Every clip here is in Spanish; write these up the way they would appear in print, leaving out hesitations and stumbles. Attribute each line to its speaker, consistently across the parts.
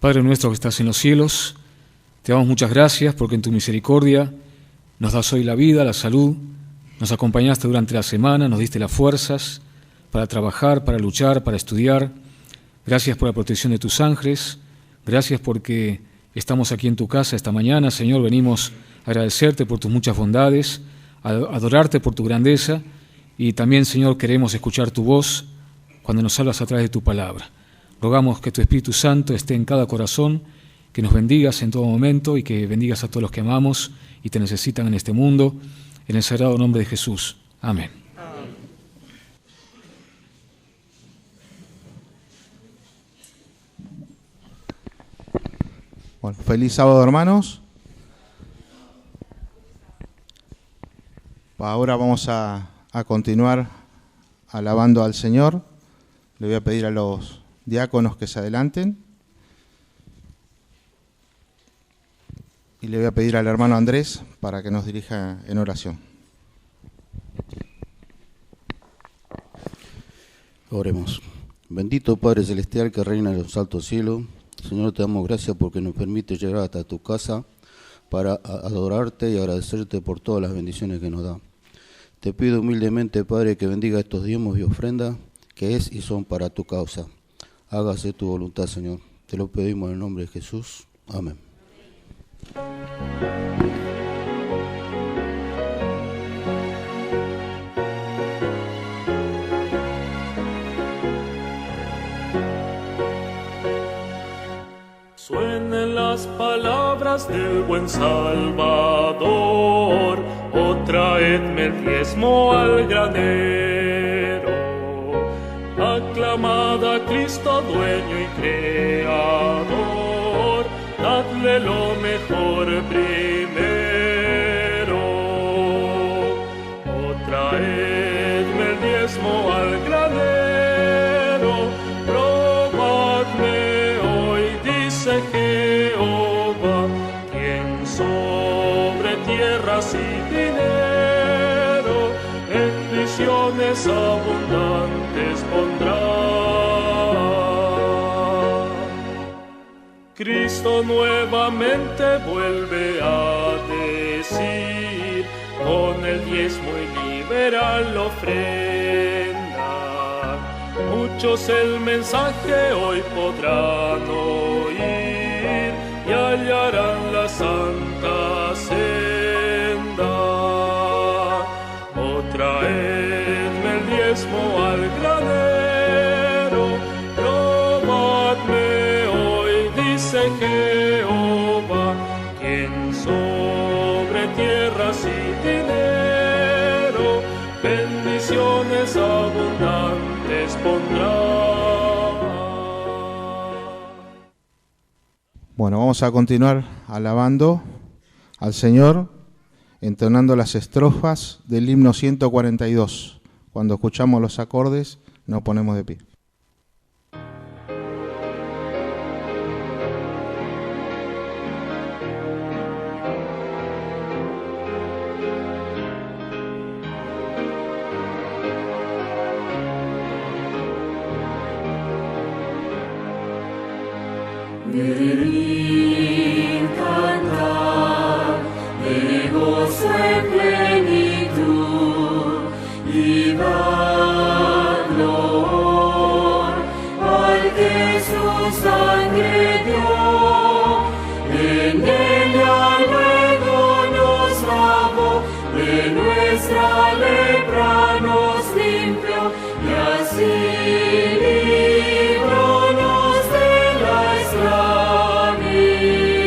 Speaker 1: Padre nuestro que estás en los cielos, te damos muchas gracias porque en tu misericordia nos das hoy la vida, la salud, nos acompañaste durante la semana, nos diste las fuerzas para trabajar, para luchar, para estudiar. Gracias por la protección de tus ángeles, gracias porque estamos aquí en tu casa esta mañana. Señor, venimos a agradecerte por tus muchas bondades, a adorarte por tu grandeza y también, Señor, queremos escuchar tu voz cuando nos hablas a través de tu palabra. Rogamos que tu Espíritu Santo esté en cada corazón, que nos bendigas en todo momento y que bendigas a todos los que amamos y te necesitan en este mundo, en el sagrado nombre de Jesús. Amén.
Speaker 2: Bueno, feliz sábado, hermanos. Ahora vamos a continuar alabando al Señor. Le voy a pedir a los diáconos que se adelanten. Y le voy a pedir al hermano Andrés para que nos dirija en oración.
Speaker 3: Oremos. Bendito Padre Celestial que reina en los altos cielos, Señor, te damos gracias porque nos permite llegar hasta tu casa para adorarte y agradecerte por todas las bendiciones que nos da. Te pido humildemente, Padre, que bendiga estos diezmos y ofrendas que es y son para tu causa. Hágase tu voluntad, Señor. Te lo pedimos en el nombre de Jesús. Amén.
Speaker 4: Suenen las palabras del buen Salvador, oh traedme el diezmo al granero. Aclamad a Cristo, dueño y creador, dadle lo mejor primero. Oh traedme el diezmo al granero, probadme hoy, dice Jehová, quien sobre tierras y dinero bendiciones abundantes pondrá. Cristo nuevamente vuelve a decir, con el diezmo y liberal ofrenda, muchos el mensaje hoy podrán oír y hallarán la santa senda. Oh, traedme el diezmo al granero, probadme hoy, dice Jehová, quien sobre tierras y dinero bendiciones abundantes pondrá.
Speaker 2: Bueno, vamos a continuar alabando al Señor, entonando las estrofas del himno 142. Cuando escuchamos los acordes, nos ponemos de pie.
Speaker 5: Venid, cantad de gozo en plenitud y dad loor al que su sangre dio. En ella luego nos lavó, de nuestra lepra nos limpió y así librónos de la esclavitud.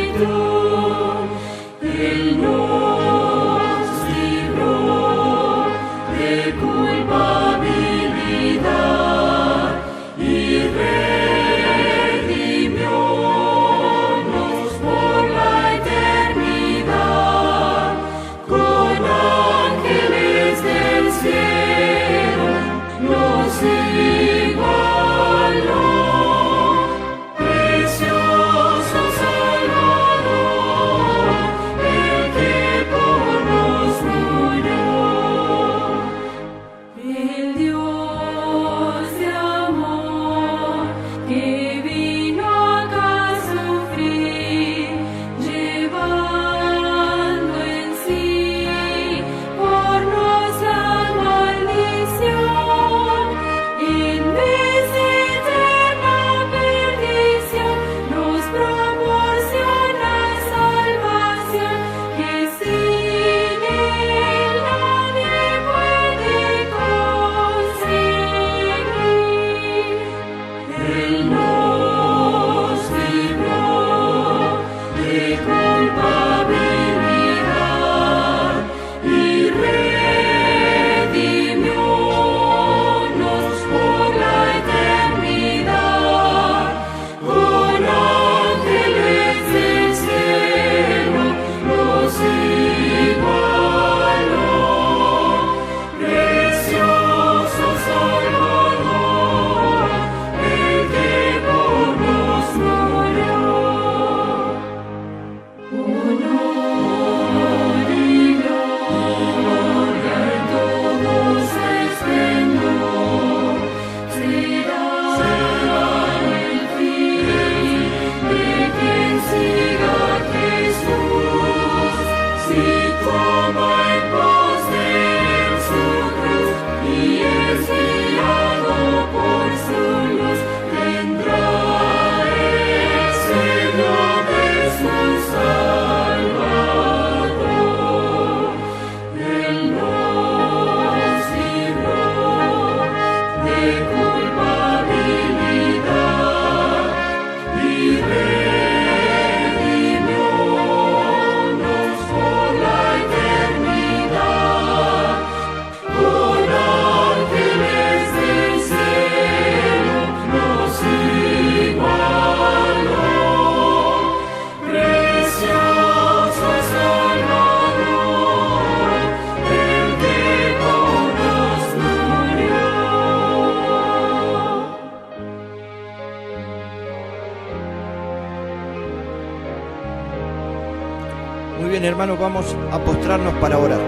Speaker 6: hermanos, vamos a postrarnos para orar.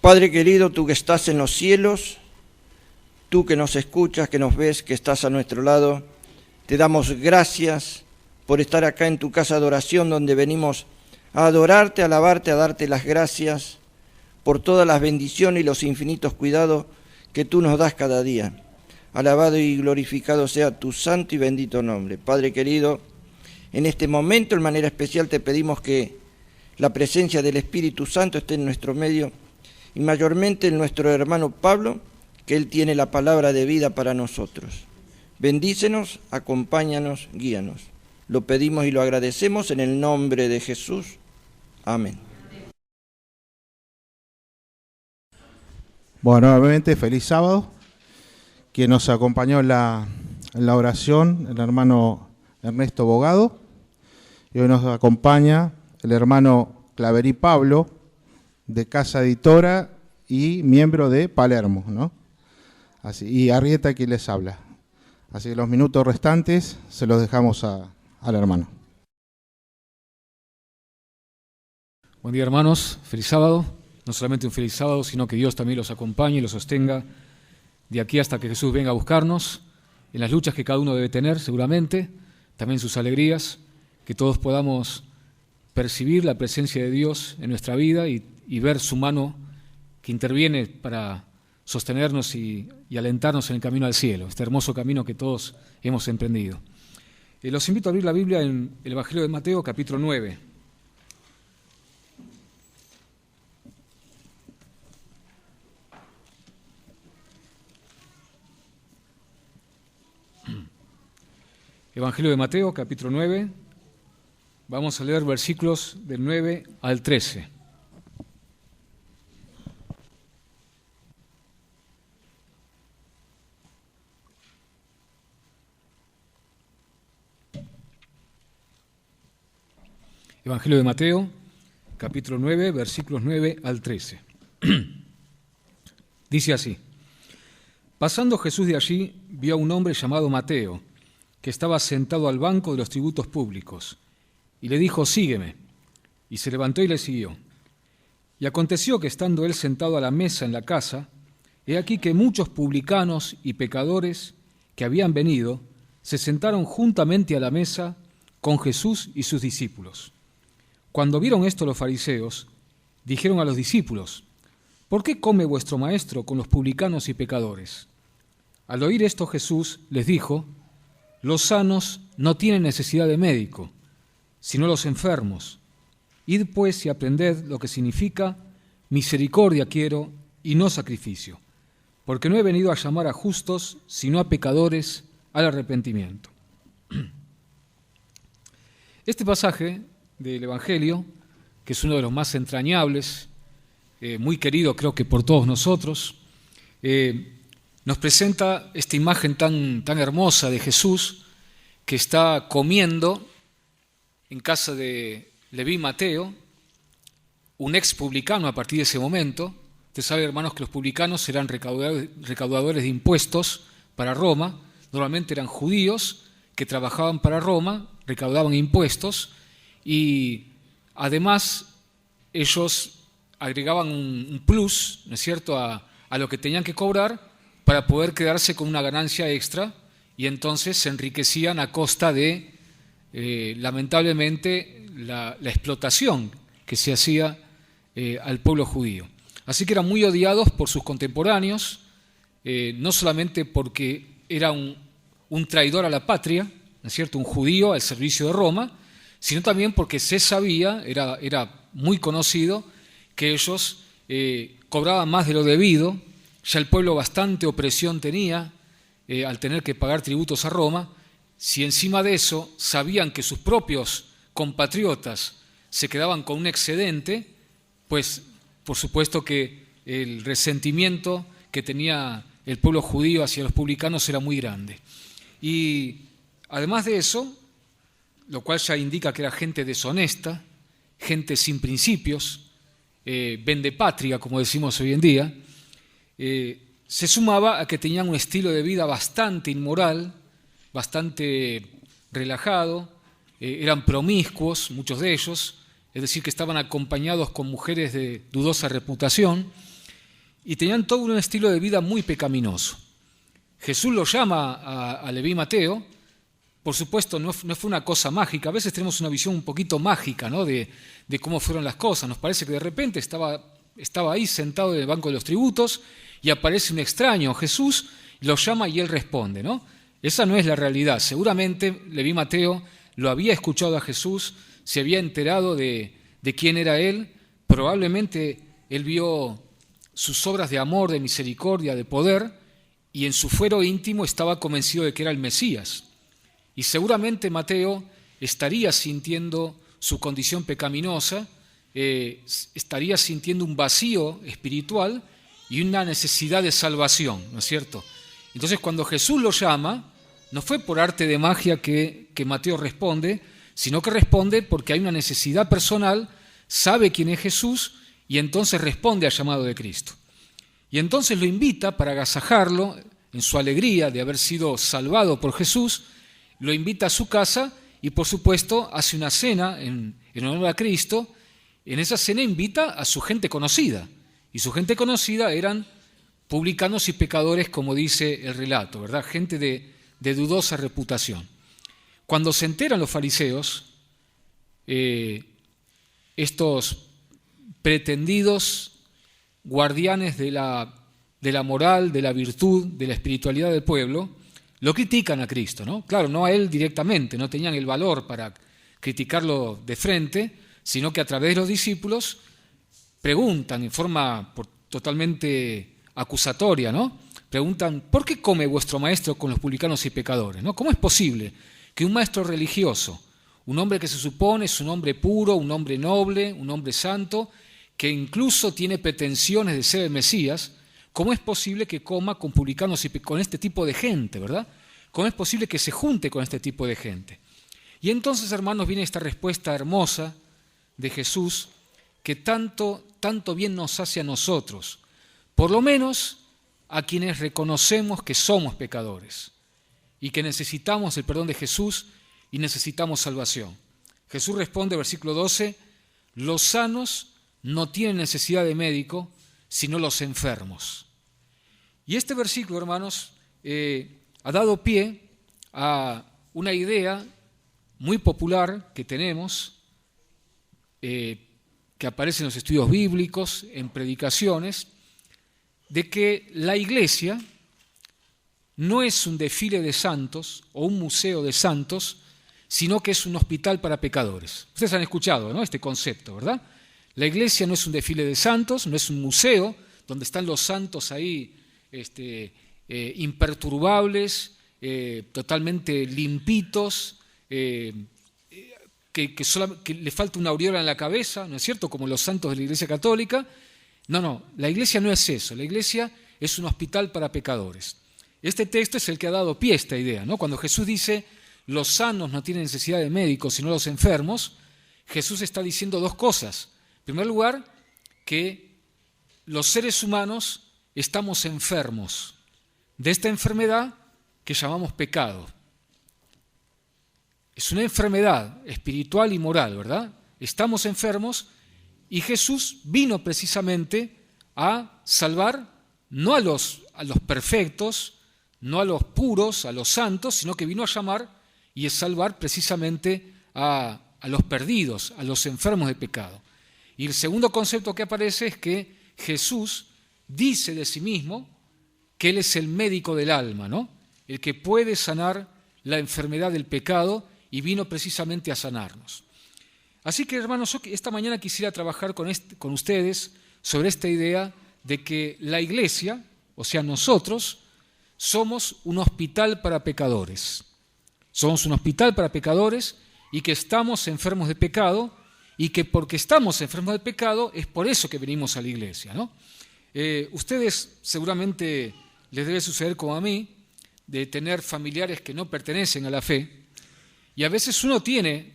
Speaker 6: Padre querido, tú que estás en los cielos, tú que nos escuchas, que nos ves, que estás a nuestro lado, te damos gracias por estar acá en tu casa de oración, donde venimos a adorarte, a alabarte, a darte las gracias por todas las bendiciones y los infinitos cuidados que tú nos das cada día. Alabado y glorificado sea tu santo y bendito nombre. Padre querido, en este momento, de manera especial, te pedimos que la presencia del Espíritu Santo esté en nuestro medio, y mayormente en nuestro hermano Pablo, que él tiene la palabra de vida para nosotros. Bendícenos, acompáñanos, guíanos. Lo pedimos y lo agradecemos en el nombre de Jesús. Amén.
Speaker 2: Bueno, nuevamente, feliz sábado. Quien nos acompañó en la oración, el hermano Ernesto Bogado. Y hoy nos acompaña el hermano Claverí Pablo, de Casa Editora y miembro de Palermo, ¿no? Así, y Arrieta, quien les habla. Así que los minutos restantes se los dejamos al hermano.
Speaker 1: Buen día, hermanos. Feliz sábado. No solamente un feliz sábado, sino que Dios también los acompañe y los sostenga de aquí hasta que Jesús venga a buscarnos, en las luchas que cada uno debe tener, seguramente, también sus alegrías, que todos podamos percibir la presencia de Dios en nuestra vida y ver su mano que interviene para sostenernos y alentarnos en el camino al cielo, este hermoso camino que todos hemos emprendido. Los invito a abrir la Biblia en el Evangelio de Mateo, capítulo 9. Evangelio de Mateo, capítulo 9. Vamos a leer versículos del 9 al 13. Evangelio de Mateo, capítulo 9, versículos 9 al 13. Dice así: Pasando Jesús de allí, vio a un hombre llamado Mateo, que estaba sentado al banco de los tributos públicos, y le dijo: Sígueme. Y se levantó y le siguió. Y aconteció que estando él sentado a la mesa en la casa, he aquí que muchos publicanos y pecadores que habían venido se sentaron juntamente a la mesa con Jesús y sus discípulos. Cuando vieron esto los fariseos, dijeron a los discípulos: ¿Por qué come vuestro maestro con los publicanos y pecadores? Al oír esto Jesús les dijo: Los sanos no tienen necesidad de médico, sino los enfermos. Id pues y aprended lo que significa misericordia quiero y no sacrificio, porque no he venido a llamar a justos, sino a pecadores al arrepentimiento. Este pasaje del Evangelio, que es uno de los más entrañables, muy querido creo que por todos nosotros, nos presenta esta imagen tan hermosa de Jesús que está comiendo en casa de Leví Mateo, un ex publicano a partir de ese momento. Usted sabe, hermanos, que los publicanos eran recaudadores de impuestos para Roma, normalmente eran judíos que trabajaban para Roma, recaudaban impuestos y además ellos agregaban un plus, ¿no es cierto?, a lo que tenían que cobrar para poder quedarse con una ganancia extra, y entonces se enriquecían a costa de, lamentablemente, la explotación que se hacía al pueblo judío. Así que eran muy odiados por sus contemporáneos, no solamente porque era un traidor a la patria, ¿no es cierto?, un judío al servicio de Roma, sino también porque se sabía, era muy conocido, que ellos cobraban más de lo debido. Ya el pueblo bastante opresión tenía al tener que pagar tributos a Roma. Si encima de eso sabían que sus propios compatriotas se quedaban con un excedente, pues por supuesto que el resentimiento que tenía el pueblo judío hacia los publicanos era muy grande. Y además de eso, lo cual ya indica que era gente deshonesta, gente sin principios, vendepatria, como decimos hoy en día, se sumaba a que tenían un estilo de vida bastante inmoral, bastante relajado, eran promiscuos, muchos de ellos, es decir, que estaban acompañados con mujeres de dudosa reputación y tenían todo un estilo de vida muy pecaminoso. Jesús lo llama a Leví y Mateo. Por supuesto, no fue una cosa mágica. A veces tenemos una visión un poquito mágica, ¿no?, de cómo fueron las cosas. Nos parece que de repente estaba ahí sentado en el banco de los tributos y aparece un extraño, Jesús, lo llama y él responde, ¿no? Esa no es la realidad. Seguramente Leví y Mateo lo había escuchado a Jesús, se había enterado de quién era él. Probablemente él vio sus obras de amor, de misericordia, de poder, y en su fuero íntimo estaba convencido de que era el Mesías. Y seguramente Mateo estaría sintiendo su condición pecaminosa, estaría sintiendo un vacío espiritual y una necesidad de salvación, ¿no es cierto? Entonces, cuando Jesús lo llama, no fue por arte de magia que Mateo responde, sino que responde porque hay una necesidad personal, sabe quién es Jesús y entonces responde al llamado de Cristo. Y entonces lo invita para agasajarlo en su alegría de haber sido salvado por Jesús, lo invita a su casa y por supuesto hace una cena en honor a Cristo. En esa cena invita a su gente conocida, y su gente conocida eran publicanos y pecadores, como dice el relato, ¿verdad? Gente de dudosa reputación. Cuando se enteran los fariseos, estos pretendidos guardianes de la moral, de la virtud, de la espiritualidad del pueblo, lo critican a Cristo, ¿no? Claro, no a él directamente, no tenían el valor para criticarlo de frente, sino que a través de los discípulos preguntan en forma totalmente acusatoria, ¿no? Preguntan, ¿por qué come vuestro maestro con los publicanos y pecadores? ¿No? ¿Cómo es posible que un maestro religioso, un hombre que se supone es un hombre puro, un hombre noble, un hombre santo, que incluso tiene pretensiones de ser el Mesías, cómo es posible que coma con publicanos y con este tipo de gente, ¿verdad? ¿Cómo es posible que se junte con este tipo de gente? Y entonces, hermanos, viene esta respuesta hermosa de Jesús que tanto bien nos hace a nosotros, por lo menos a quienes reconocemos que somos pecadores y que necesitamos el perdón de Jesús y necesitamos salvación. Jesús responde, versículo 12, los sanos no tienen necesidad de médico, sino los enfermos. Y este versículo, hermanos, ha dado pie a una idea muy popular que tenemos, que aparece en los estudios bíblicos, en predicaciones, de que la iglesia no es un desfile de santos o un museo de santos, sino que es un hospital para pecadores. Ustedes han escuchado, ¿no?, este concepto, ¿verdad? La iglesia no es un desfile de santos, no es un museo donde están los santos ahí imperturbables, totalmente limpitos, que le falta una aureola en la cabeza, ¿no es cierto?, como los santos de la Iglesia Católica. No, la iglesia no es eso, la iglesia es un hospital para pecadores. Este texto es el que ha dado pie a esta idea, ¿no? Cuando Jesús dice, los sanos no tienen necesidad de médicos, sino los enfermos, Jesús está diciendo dos cosas. En primer lugar, que los seres humanos estamos enfermos de esta enfermedad que llamamos pecado. Es una enfermedad espiritual y moral, ¿verdad? Estamos enfermos y Jesús vino precisamente a salvar no a los perfectos, no a los puros, a los santos, sino que vino a llamar y a salvar precisamente a los perdidos, a los enfermos de pecado. Y el segundo concepto que aparece es que Jesús dice de sí mismo que Él es el médico del alma, ¿no? El que puede sanar la enfermedad del pecado y vino precisamente a sanarnos. Así que, hermanos, yo esta mañana quisiera trabajar con ustedes sobre esta idea de que la iglesia, o sea, nosotros, somos un hospital para pecadores. Somos un hospital para pecadores y que estamos enfermos de pecado y que porque estamos enfermos de pecado es por eso que venimos a la iglesia, ¿no? Ustedes seguramente les debe suceder como a mí, de tener familiares que no pertenecen a la fe, y a veces uno tiene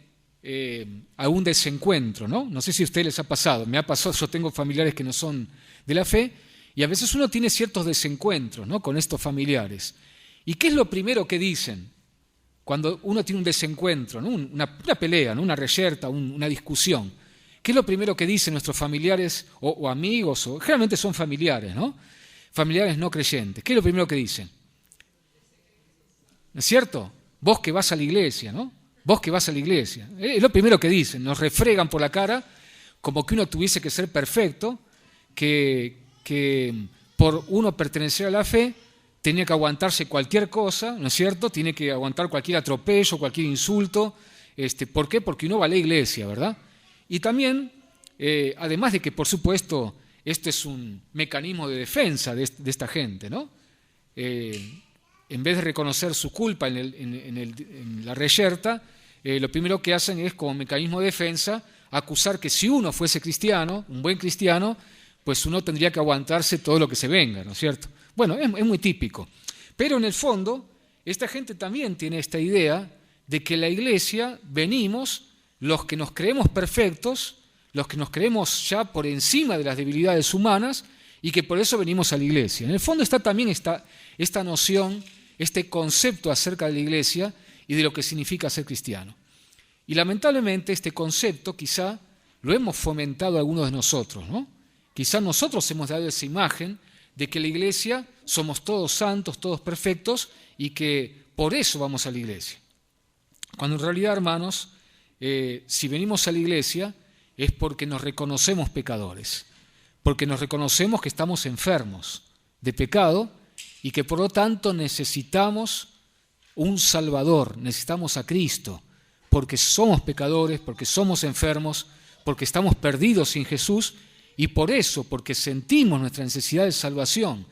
Speaker 1: algún desencuentro, ¿no? No sé si a ustedes les ha pasado, me ha pasado, yo tengo familiares que no son de la fe, y a veces uno tiene ciertos desencuentros, ¿no?, con estos familiares. ¿Y qué es lo primero que dicen cuando uno tiene un desencuentro, ¿no?, una pelea, ¿no?, una reyerta, una discusión? ¿Qué es lo primero que dicen nuestros familiares o amigos? O generalmente son familiares, ¿no? Familiares no creyentes. ¿Qué es lo primero que dicen? ¿No es cierto? Vos que vas a la iglesia, ¿no? Vos que vas a la iglesia. Es lo primero que dicen. Nos refregan por la cara como que uno tuviese que ser perfecto, que por uno pertenecer a la fe tenía que aguantarse cualquier cosa, ¿no es cierto? Tiene que aguantar cualquier atropello, cualquier insulto. ¿Por qué? Porque uno va a la iglesia, ¿verdad? Y también, además de que, por supuesto, esto es un mecanismo de defensa de esta gente, ¿no? En vez de reconocer su culpa en la reyerta, lo primero que hacen es, como mecanismo de defensa, acusar que si uno fuese cristiano, un buen cristiano, pues uno tendría que aguantarse todo lo que se venga, ¿no es cierto? Bueno, es muy típico. Pero en el fondo, esta gente también tiene esta idea de que la iglesia venimos los que nos creemos perfectos, los que nos creemos ya por encima de las debilidades humanas y que por eso venimos a la iglesia. En el fondo está también esta noción, este concepto acerca de la iglesia y de lo que significa ser cristiano. Y lamentablemente este concepto quizá lo hemos fomentado algunos de nosotros, ¿no? Quizá nosotros hemos dado esa imagen de que la iglesia somos todos santos, todos perfectos y que por eso vamos a la iglesia. Cuando en realidad, hermanos, si venimos a la iglesia es porque nos reconocemos pecadores, porque nos reconocemos que estamos enfermos de pecado y que por lo tanto necesitamos un Salvador, necesitamos a Cristo, porque somos pecadores, porque somos enfermos, porque estamos perdidos sin Jesús y por eso, porque sentimos nuestra necesidad de salvación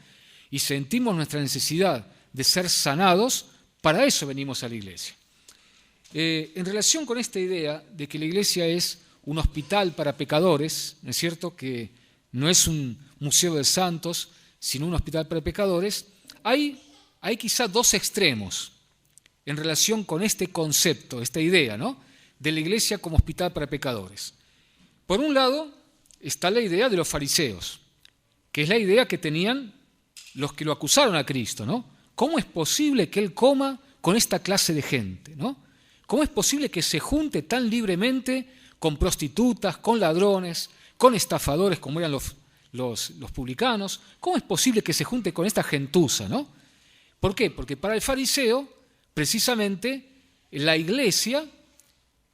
Speaker 1: y sentimos nuestra necesidad de ser sanados, para eso venimos a la iglesia. En relación con esta idea de que la iglesia es un hospital para pecadores, ¿no es cierto?, que no es un museo de santos, sino un hospital para pecadores, hay quizá dos extremos en relación con este concepto, esta idea, ¿no?, de la iglesia como hospital para pecadores. Por un lado está la idea de los fariseos, que es la idea que tenían los que lo acusaron a Cristo, ¿no? ¿Cómo es posible que Él coma con esta clase de gente, ¿no? ¿Cómo es posible que se junte tan libremente con prostitutas, con ladrones, con estafadores como eran los publicanos? ¿Cómo es posible que se junte con esta gentuza, ¿no? ¿Por qué? Porque para el fariseo, precisamente, la iglesia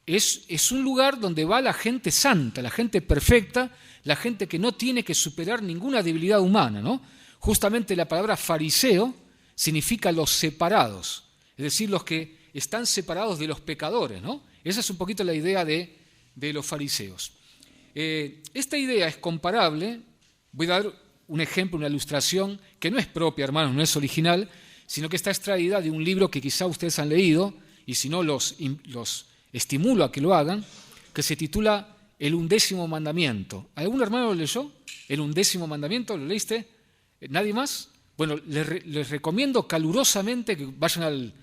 Speaker 1: es un lugar donde va la gente santa, la gente perfecta, la gente que no tiene que superar ninguna debilidad humana, ¿no? Justamente la palabra fariseo significa los separados, es decir, los que están separados de los pecadores, ¿no? Esa es un poquito la idea de los fariseos. Esta idea es comparable, voy a dar un ejemplo, una ilustración que no es propia, hermanos, no es original, sino que está extraída de un libro que quizá ustedes han leído, y si no los estimulo a que lo hagan, que se titula El 11º mandamiento. ¿Algún hermano lo leyó? ¿El 11º mandamiento? ¿Lo leíste? ¿Nadie más? Bueno, les recomiendo calurosamente que vayan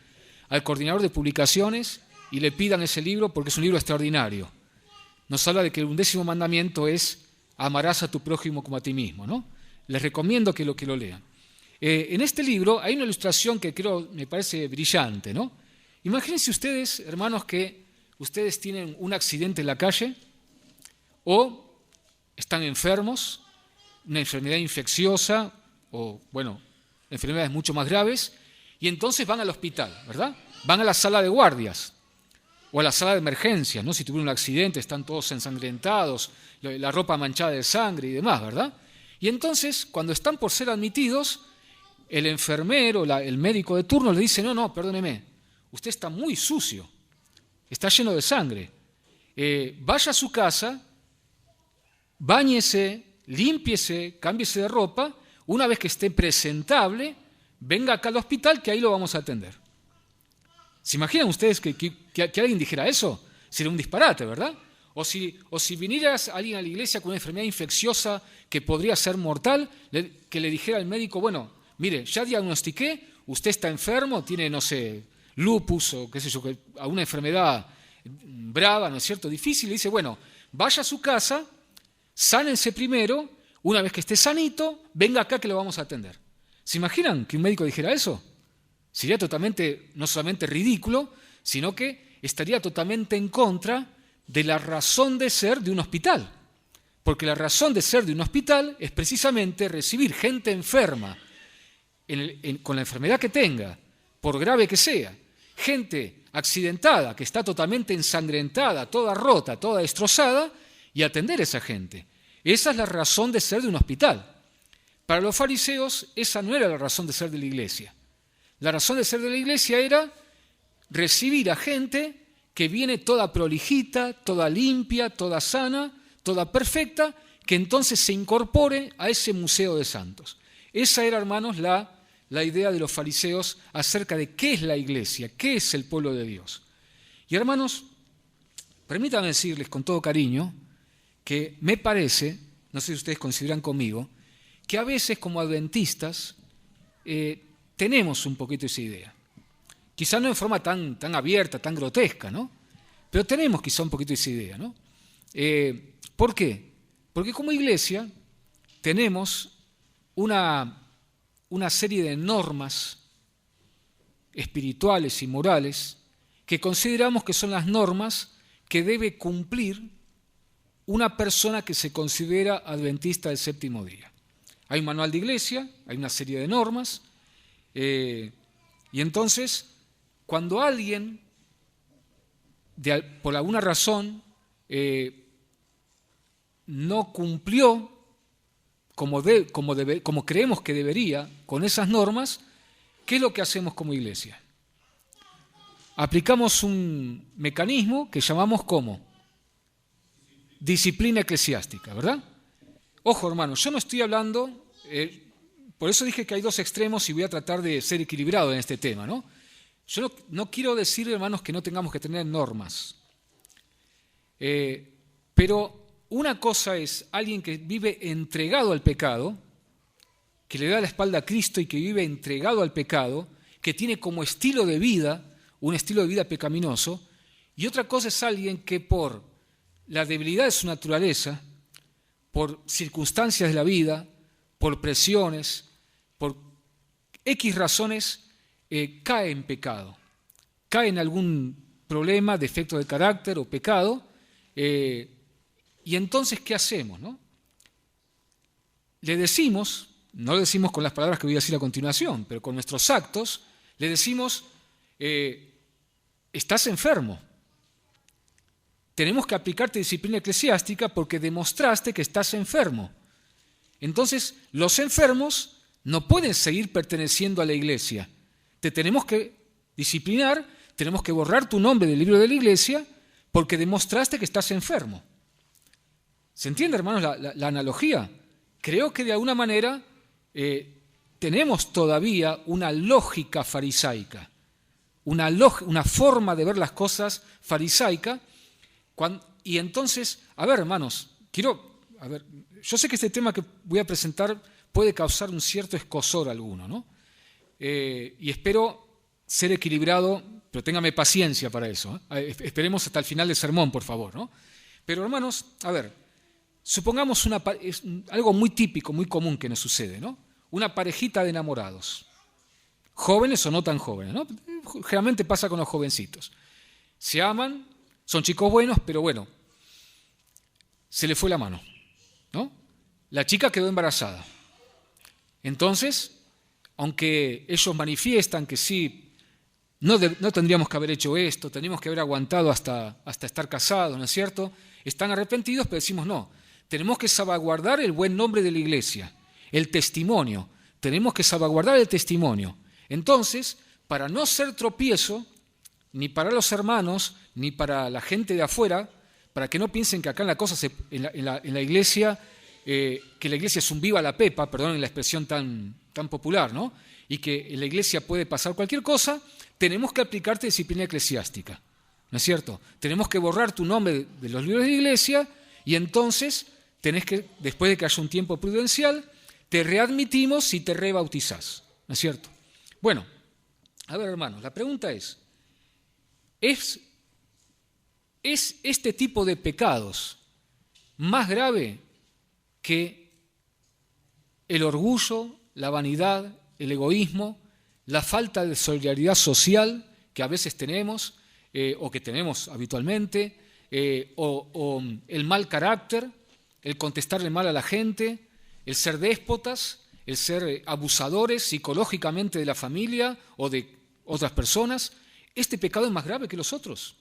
Speaker 1: al coordinador de publicaciones y le pidan ese libro porque es un libro extraordinario. Nos habla de que el 11º mandamiento es amarás a tu prójimo como a ti mismo, ¿no? Les recomiendo que lo lean. En este libro hay una ilustración que me parece brillante, ¿no? Imagínense ustedes, hermanos, que ustedes tienen un accidente en la calle o están enfermos, una enfermedad infecciosa o, bueno, enfermedades mucho más graves, y entonces van al hospital, ¿verdad? Van a la sala de guardias o a la sala de emergencias, ¿no? Si tuvieron un accidente, están todos ensangrentados, la ropa manchada de sangre y demás, ¿verdad? Y entonces, cuando están por ser admitidos, el enfermero, el médico de turno le dice, no, perdóneme, usted está muy sucio, está lleno de sangre, vaya a su casa, báñese, límpiese, cámbiese de ropa, una vez que esté presentable, venga acá al hospital que ahí lo vamos a atender. ¿Se imaginan ustedes que alguien dijera eso? Sería un disparate, ¿verdad? O si vinieras alguien a la iglesia con una enfermedad infecciosa que podría ser mortal, que le dijera al médico, bueno, mire, ya diagnostiqué, usted está enfermo, tiene, no sé, lupus o qué sé yo, alguna enfermedad brava, ¿no es cierto?, difícil, le dice, bueno, vaya a su casa, sánense primero, una vez que esté sanito, venga acá que lo vamos a atender. ¿Se imaginan que un médico dijera eso? Sería totalmente, no solamente ridículo, sino que estaría totalmente en contra de la razón de ser de un hospital. Porque la razón de ser de un hospital es precisamente recibir gente enferma, con la enfermedad que tenga, por grave que sea, gente accidentada, que está totalmente ensangrentada, toda rota, toda destrozada, y atender a esa gente. Esa es la razón de ser de un hospital. Para los fariseos, esa no era la razón de ser de la iglesia. La razón de ser de la iglesia era recibir a gente que viene toda prolijita, toda limpia, toda sana, toda perfecta, que entonces se incorpore a ese museo de santos. Esa era, hermanos, la idea de los fariseos acerca de qué es la iglesia, qué es el pueblo de Dios. Y hermanos, permítanme decirles con todo cariño que me parece, no sé si ustedes consideran conmigo, que a veces como adventistas tenemos un poquito esa idea. Quizá no en forma tan abierta, tan grotesca, ¿no? Pero tenemos quizá un poquito esa idea, ¿no? ¿Por qué? Porque como iglesia tenemos una serie de normas espirituales y morales que consideramos que son las normas que debe cumplir una persona que se considera adventista del séptimo día. Hay un manual de iglesia, hay una serie de normas, y entonces, cuando alguien, por alguna razón, no cumplió como creemos que debería con esas normas, ¿qué es lo que hacemos como iglesia? Aplicamos un mecanismo que llamamos ¿cómo? Disciplina eclesiástica, ¿verdad? Ojo, hermanos, yo no estoy hablando, por eso dije que hay dos extremos y voy a tratar de ser equilibrado en este tema, ¿no? Yo no quiero decir, hermanos, que no tengamos que tener normas, pero una cosa es alguien que vive entregado al pecado, que le da la espalda a Cristo y que vive entregado al pecado, que tiene como estilo de vida un estilo de vida pecaminoso, y otra cosa es alguien que por la debilidad de su naturaleza, por circunstancias de la vida, por presiones, por X razones, cae en pecado, cae en algún problema, defecto de carácter o pecado, y entonces, ¿qué hacemos, no? Le decimos, no lo decimos con las palabras que voy a decir a continuación, pero con nuestros actos, le decimos, estás enfermo. Tenemos que aplicarte disciplina eclesiástica porque demostraste que estás enfermo. Entonces, los enfermos no pueden seguir perteneciendo a la iglesia. Te tenemos que disciplinar, tenemos que borrar tu nombre del libro de la iglesia porque demostraste que estás enfermo. ¿Se entiende, hermanos, la analogía? Creo que de alguna manera tenemos todavía una lógica farisaica, una forma de ver las cosas farisaica. Y entonces, a ver, hermanos, yo sé que este tema que voy a presentar puede causar un cierto escozor a alguno, ¿no? Y espero ser equilibrado, pero téngame paciencia para eso, ¿eh? Esperemos hasta el final del sermón, por favor, ¿no? Pero, hermanos, a ver, supongamos algo muy típico, muy común que nos sucede, ¿no? Una parejita de enamorados, jóvenes o no tan jóvenes, ¿no? Generalmente pasa con los jovencitos. Se aman, son chicos buenos, pero bueno, se le fue la mano, ¿no? La chica quedó embarazada. Entonces, aunque ellos manifiestan que sí, no tendríamos que haber hecho esto, tendríamos que haber aguantado hasta estar casados, ¿no es cierto? Están arrepentidos, pero decimos no, tenemos que salvaguardar el buen nombre de la iglesia, el testimonio, tenemos que salvaguardar el testimonio. Entonces, para no ser tropiezo, ni para los hermanos, ni para la gente de afuera, para que no piensen que acá en la cosa, en la iglesia, que la iglesia es un viva la pepa, perdonen la expresión tan popular, ¿no? Y que en la iglesia puede pasar cualquier cosa, tenemos que aplicarte disciplina eclesiástica, ¿no es cierto? Tenemos que borrar tu nombre de los libros de la iglesia y entonces tenés que, después de que haya un tiempo prudencial, te readmitimos y te rebautizás, ¿no es cierto? Bueno, a ver, hermanos, la pregunta ¿es ¿Es este tipo de pecados más grave que el orgullo, la vanidad, el egoísmo, la falta de solidaridad social que a veces tenemos o que tenemos habitualmente, o el mal carácter, el contestarle mal a la gente, el ser déspotas, el ser abusadores psicológicamente de la familia o de otras personas? Este pecado es más grave que los otros.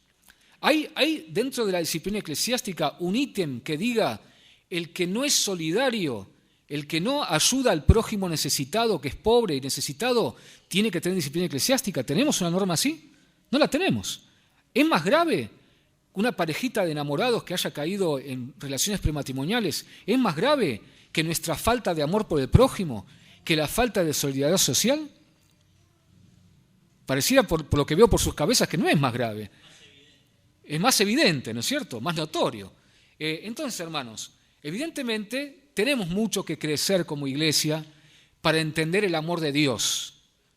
Speaker 1: ¿Hay dentro de la disciplina eclesiástica un ítem que diga el que no es solidario, el que no ayuda al prójimo necesitado, que es pobre y necesitado, tiene que tener disciplina eclesiástica? ¿Tenemos una norma así? No la tenemos. ¿Es más grave una parejita de enamorados que haya caído en relaciones prematrimoniales? ¿Es más grave que nuestra falta de amor por el prójimo, que la falta de solidaridad social? Pareciera, por lo que veo por sus cabezas, que no es más grave. Es más evidente, ¿no es cierto? Más notorio. Entonces, hermanos, evidentemente tenemos mucho que crecer como iglesia para entender el amor de Dios,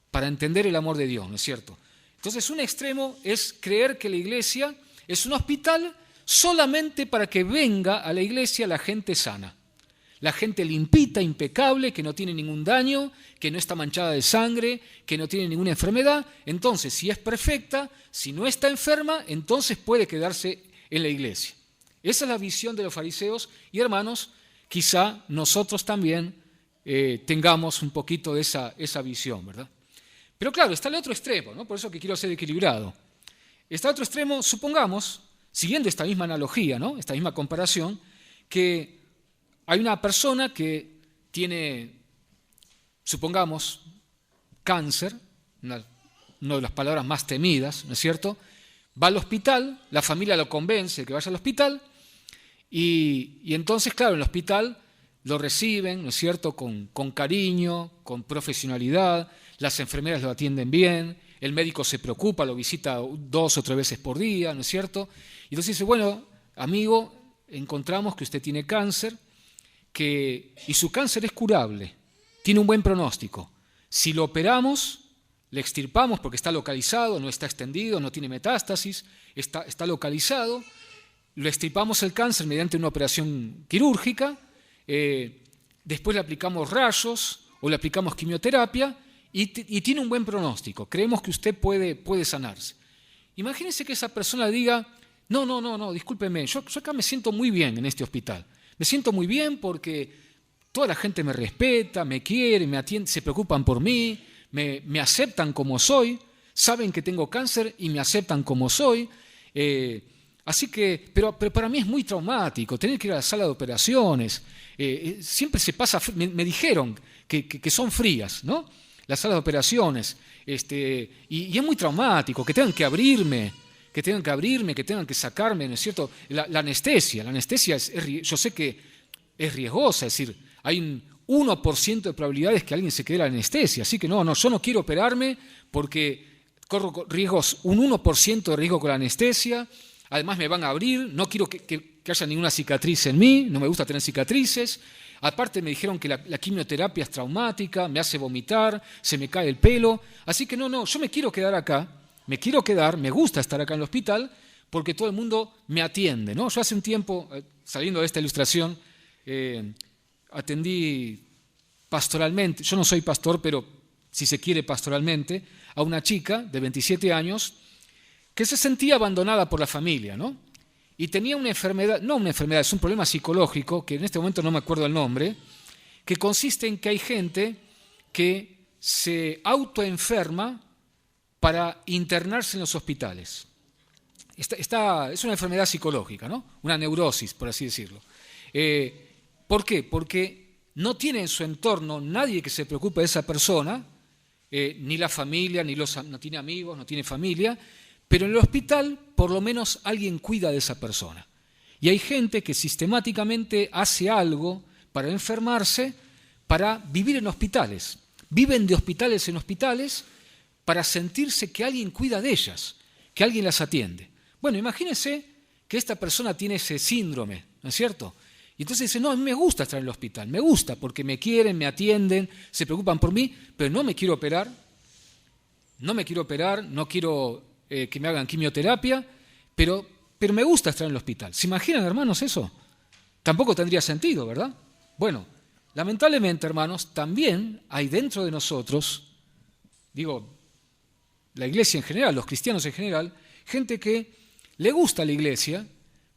Speaker 1: ¿no es cierto? Entonces, un extremo es creer que la iglesia es un hospital solamente para que venga a la iglesia la gente sana, la gente limpita, impecable, que no tiene ningún daño, que no está manchada de sangre, que no tiene ninguna enfermedad. Entonces, si es perfecta, si no está enferma, entonces puede quedarse en la iglesia. Esa es la visión de los fariseos y, hermanos, quizá nosotros también tengamos un poquito de esa visión, ¿verdad? Pero claro, está el otro extremo, ¿no? Por eso que quiero ser equilibrado. Está el otro extremo, supongamos, siguiendo esta misma analogía, ¿no? Esta misma comparación, que hay una persona que tiene, supongamos, cáncer, una de las palabras más temidas, ¿no es cierto? Va al hospital, la familia lo convence de que vaya al hospital, y entonces, claro, en el hospital lo reciben, ¿no es cierto?, con cariño, con profesionalidad, las enfermeras lo atienden bien, el médico se preocupa, lo visita 2 o 3 veces por día, ¿no es cierto? Y entonces dice, bueno, amigo, encontramos que usted tiene cáncer, y su cáncer es curable, tiene un buen pronóstico. Si lo operamos, le extirpamos porque está localizado, no está extendido, no tiene metástasis, está localizado, lo extirpamos el cáncer mediante una operación quirúrgica, después le aplicamos rayos o le aplicamos quimioterapia y tiene un buen pronóstico. Creemos que usted puede sanarse. Imagínense que esa persona diga, no, discúlpeme, yo acá me siento muy bien en este hospital. Me siento muy bien porque toda la gente me respeta, me quiere, me atiende, se preocupan por mí, me aceptan como soy, saben que tengo cáncer y me aceptan como soy. Así que, pero para mí es muy traumático tener que ir a la sala de operaciones. Siempre se pasa, me dijeron que son frías, ¿no? Las salas de operaciones. Y es muy traumático, que tengan que abrirme, que tengan que sacarme, ¿no es cierto? La anestesia yo sé que es riesgosa, es decir, hay un 1% de probabilidades que alguien se quede en la anestesia, así que no, yo no quiero operarme porque corro riesgos, un 1% de riesgo con la anestesia, además me van a abrir, no quiero que haya ninguna cicatriz en mí, no me gusta tener cicatrices, aparte me dijeron que la quimioterapia es traumática, me hace vomitar, se me cae el pelo, así que no, yo me quiero quedar acá. Me gusta estar acá en el hospital porque todo el mundo me atiende, ¿no? Yo hace un tiempo, saliendo de esta ilustración, atendí pastoralmente, yo no soy pastor, pero si se quiere pastoralmente, a una chica de 27 años que se sentía abandonada por la familia, ¿no? Y tenía una enfermedad, no una enfermedad, es un problema psicológico, que en este momento no me acuerdo el nombre, que consiste en que hay gente que se autoenferma para internarse en los hospitales. Es una enfermedad psicológica, ¿no? Una neurosis, por así decirlo. ¿Por qué? Porque no tiene en su entorno nadie que se preocupe de esa persona, ni la familia, no tiene amigos, no tiene familia, pero en el hospital por lo menos alguien cuida de esa persona. Y hay gente que sistemáticamente hace algo para enfermarse, para vivir en hospitales. Viven de hospitales en hospitales para sentirse que alguien cuida de ellas, que alguien las atiende. Bueno, imagínense que esta persona tiene ese síndrome, ¿no es cierto? Y entonces dice, no, a mí me gusta estar en el hospital, me gusta porque me quieren, me atienden, se preocupan por mí, pero no me quiero operar, no quiero que me hagan quimioterapia, pero pero me gusta estar en el hospital. ¿Se imaginan, hermanos, eso? Tampoco tendría sentido, ¿verdad? Bueno, lamentablemente, hermanos, también hay dentro de nosotros, digo, la iglesia en general, los cristianos en general, gente que le gusta la iglesia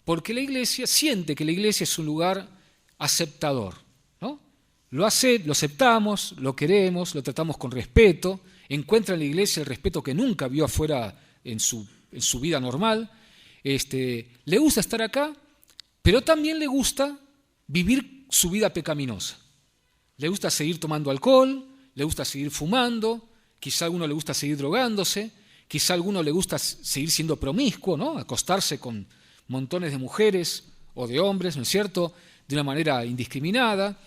Speaker 1: porque la iglesia siente que la iglesia es un lugar aceptador, ¿no? Lo aceptamos, lo queremos, lo tratamos con respeto, encuentra en la iglesia el respeto que nunca vio afuera en su vida normal. Le gusta estar acá, pero también le gusta vivir su vida pecaminosa. Le gusta seguir tomando alcohol, le gusta seguir fumando, quizá a alguno le gusta seguir drogándose, quizá a alguno le gusta seguir siendo promiscuo, ¿no? Acostarse con montones de mujeres o de hombres, ¿no es cierto?, de una manera indiscriminada.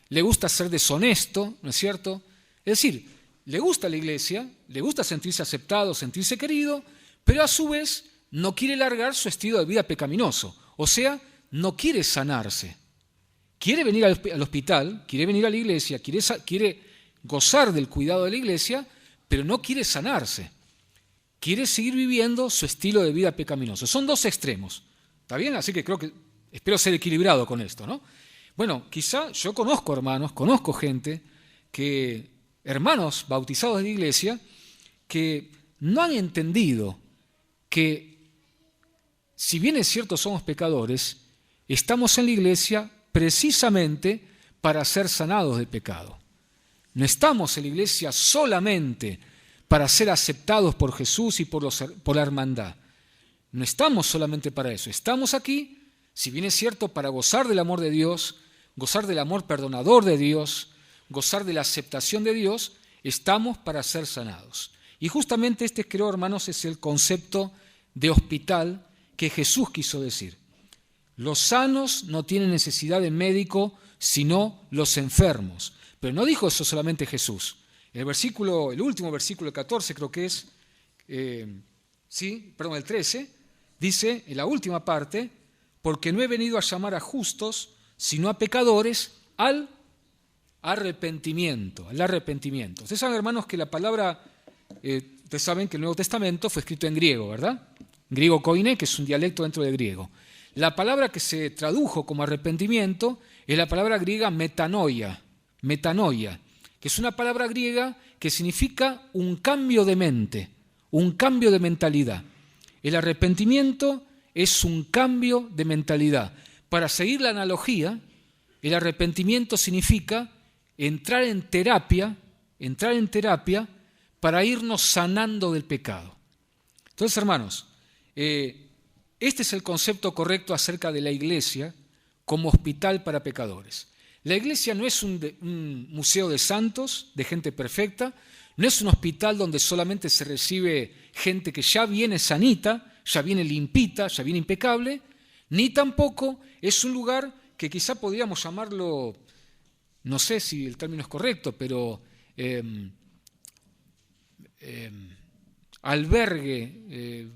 Speaker 1: Le gusta ser deshonesto, ¿no es cierto? Es decir, le gusta la iglesia, le gusta sentirse aceptado, sentirse querido, pero a su vez no quiere largar su estilo de vida pecaminoso, o sea, no quiere sanarse. Quiere venir al hospital, quiere venir a la iglesia, quiere gozar del cuidado de la iglesia, pero no quiere sanarse. Quiere seguir viviendo su estilo de vida pecaminoso. Son dos extremos, ¿está bien? Así que espero ser equilibrado con esto, ¿no? Bueno, quizá yo conozco hermanos, conozco gente, hermanos bautizados de la iglesia, que no han entendido que, si bien es cierto somos pecadores, estamos en la iglesia precisamente para ser sanados del pecado. No estamos en la iglesia solamente para ser aceptados por Jesús y por la hermandad. No estamos solamente para eso. Estamos aquí, si bien es cierto, para gozar del amor de Dios, gozar del amor perdonador de Dios, gozar de la aceptación de Dios, estamos para ser sanados. Y justamente creo, hermanos, es el concepto de hospital que Jesús quiso decir. Los sanos no tienen necesidad de médico, sino los enfermos. Pero no dijo eso solamente Jesús. El último versículo 14 creo que es, el 13, dice en la última parte, porque no he venido a llamar a justos, sino a pecadores al arrepentimiento. Ustedes saben, hermanos, que la palabra, ustedes saben que el Nuevo Testamento fue escrito en griego, ¿verdad? Griego koiné, que es un dialecto dentro del griego. La palabra que se tradujo como arrepentimiento es la palabra griega metanoia, que es una palabra griega que significa un cambio de mente, un cambio de mentalidad. El arrepentimiento es un cambio de mentalidad. Para seguir la analogía, el arrepentimiento significa entrar en terapia para irnos sanando del pecado. Entonces, hermanos, este es el concepto correcto acerca de la iglesia como hospital para pecadores. La iglesia no es un museo de santos, de gente perfecta, no es un hospital donde solamente se recibe gente que ya viene sanita, ya viene limpita, ya viene impecable, ni tampoco es un lugar que quizá podríamos llamarlo, no sé si el término es correcto, pero albergue